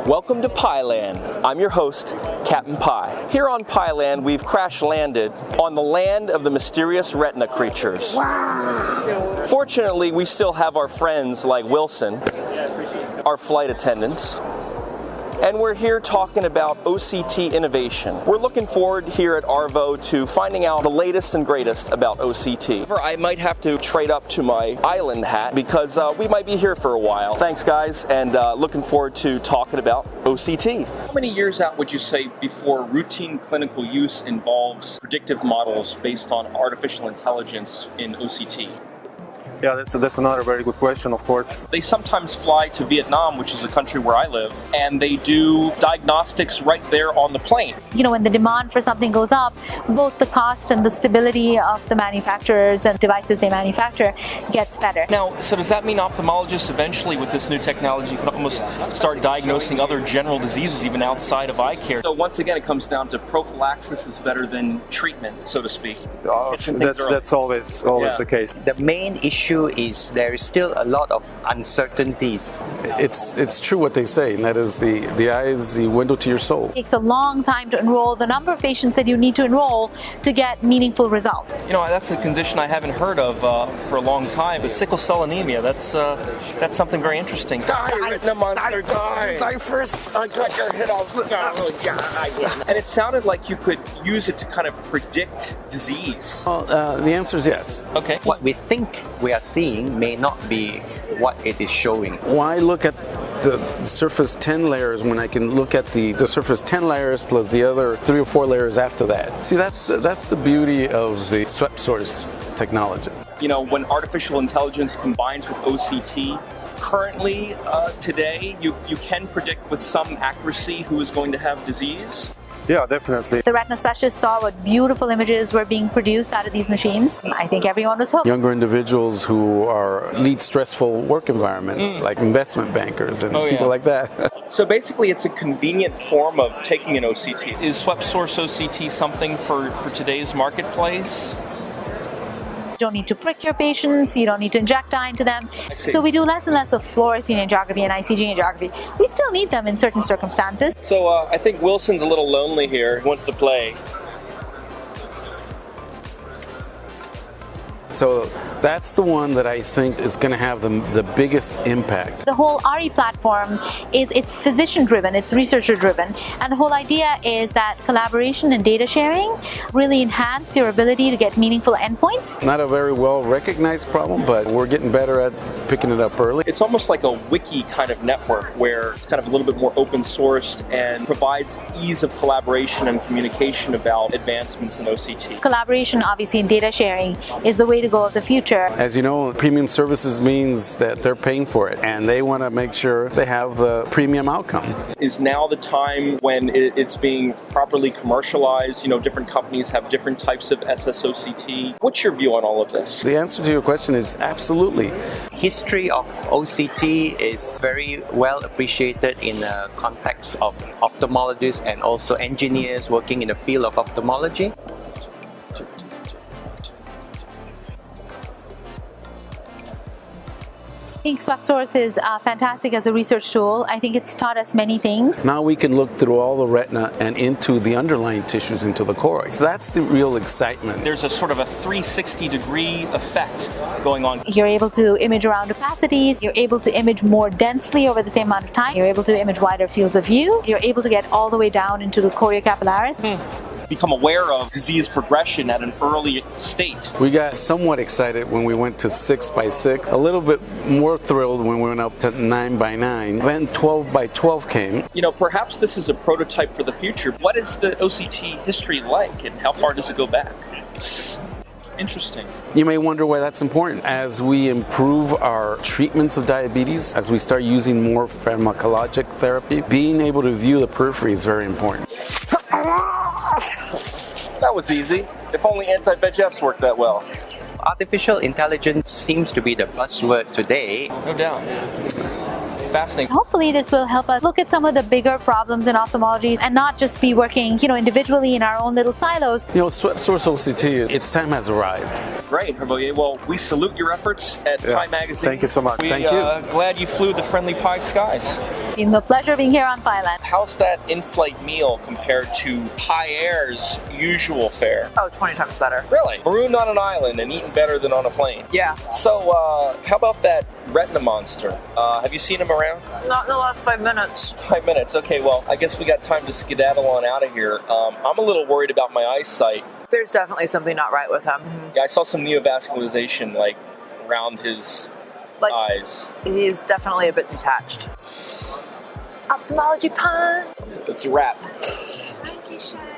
Welcome to Pieland. I'm your host, Captain Pie. Here on Pieland, we've crash-landed on the land of the mysterious retina creatures. Wow. Fortunately, we still have our friends like Wilson, our flight attendants, and we're here talking about OCT innovation. We're looking forward here at ARVO to finding out the latest and greatest about OCT. I might have to trade up to my island hat because we might be here for a while. Thanks guys, and looking forward to talking about OCT. How many years out would you say before routine clinical use involves predictive models based on artificial intelligence in OCT? Yeah, that's another very good question, of course. They sometimes fly to Vietnam, which is a country where I live, and they do diagnostics right there on the plane. You know, when the demand for something goes up, both the cost and the stability of the manufacturers and devices they manufacture gets better. Now, so does that mean ophthalmologists eventually with this new technology can almost start diagnosing other general diseases even outside of eye care? So once again, it comes down to prophylaxis is better than treatment, so to speak. That's always the case. The main issue is there is still a lot of uncertainties. It's true what they say, and that is the eye is the window to your soul. It takes a long time to enroll the number of patients that you need to enroll to get meaningful results. You know, that's a condition I haven't heard of for a long time, but sickle cell anemia, that's something very interesting. Die, retina monster, die! Die first! I got your head off. Oh, yeah, I win. And it sounded like you could use it to kind of predict disease. Well, the answer is yes. Okay. What we think we are seeing may not be what it is showing. Why look at the surface 10 layers when I can look at the surface 10 layers plus the other 3 or 4 layers after that? See, that's the beauty of the swept source technology. You know, when artificial intelligence combines with OCT, currently, today, you can predict with some accuracy who is going to have disease. Yeah, definitely. The retina specialists saw what beautiful images were being produced out of these machines. I think everyone was hooked. Younger individuals who lead stressful work environments, like investment bankers and people like that. So basically, it's a convenient form of taking an OCT. Is swept source OCT something for today's marketplace? You don't need to prick your patients, you don't need to inject dye into them. So we do less and less of fluorescein angiography and ICG angiography. We still need them in certain circumstances. So I think Wilson's a little lonely here. He wants to play. So that's the one that I think is going to have the biggest impact. The whole RE platform it's physician-driven, it's researcher-driven, and the whole idea is that collaboration and data sharing really enhance your ability to get meaningful endpoints. Not a very well recognized problem, but we're getting better at picking it up early. It's almost like a wiki kind of network where it's kind of a little bit more open sourced and provides ease of collaboration and communication about advancements in OCT. Collaboration, obviously, and data sharing is the way to go of the future. As you know, premium services means that they're paying for it, and they want to make sure they have the premium outcome. Is now the time when it's being properly commercialized? You know, different companies have different types of SSOCT. What's your view on all of this? The answer to your question is absolutely. History of OCT is very well appreciated in the context of ophthalmologists and also engineers working in the field of ophthalmology. I think swept source is fantastic as a research tool. I think it's taught us many things. Now we can look through all the retina and into the underlying tissues, into the choroid. So that's the real excitement. There's a sort of a 360-degree effect going on. You're able to image around opacities. You're able to image more densely over the same amount of time. You're able to image wider fields of view. You're able to get all the way down into the choriocapillaris. Become aware of disease progression at an early state. We got somewhat excited when we went to 6x6, a little bit more thrilled when we went up to 9x9. Then 12x12 came. You know, perhaps this is a prototype for the future. What is the OCT history like, and how far does it go back? Interesting. You may wonder why that's important. As we improve our treatments of diabetes, as we start using more pharmacologic therapy, being able to view the periphery is very important. That was easy. If only anti-VEGFs worked that well. Artificial intelligence seems to be the buzzword today. No doubt. Fascinating. Hopefully hopefully this will help us look at some of the bigger problems in ophthalmology and not just be working, individually in our own little silos. Sweat source OCT, its time has arrived. Great, Herboyer. Well, we salute your efforts at Pi Magazine. Thank you so much. We, Thank you. Glad you flew the friendly Pi skies. It's been a pleasure being here on Piland. How's that in-flight meal compared to Pi Air's usual fare? Oh, 20 times better. Really? Marooned on an island and eaten better than on a plane. Yeah. So, how about that retina monster? Have you seen him around? Not in the last 5 minutes. 5 minutes. Okay, well, I guess we got time to skedaddle on out of here. I'm a little worried about my eyesight. There's definitely something not right with him. Yeah, I saw some neovascularization, around his eyes. He's definitely a bit detached. Ophthalmology Pi. It's a wrap. Thank you, Shay.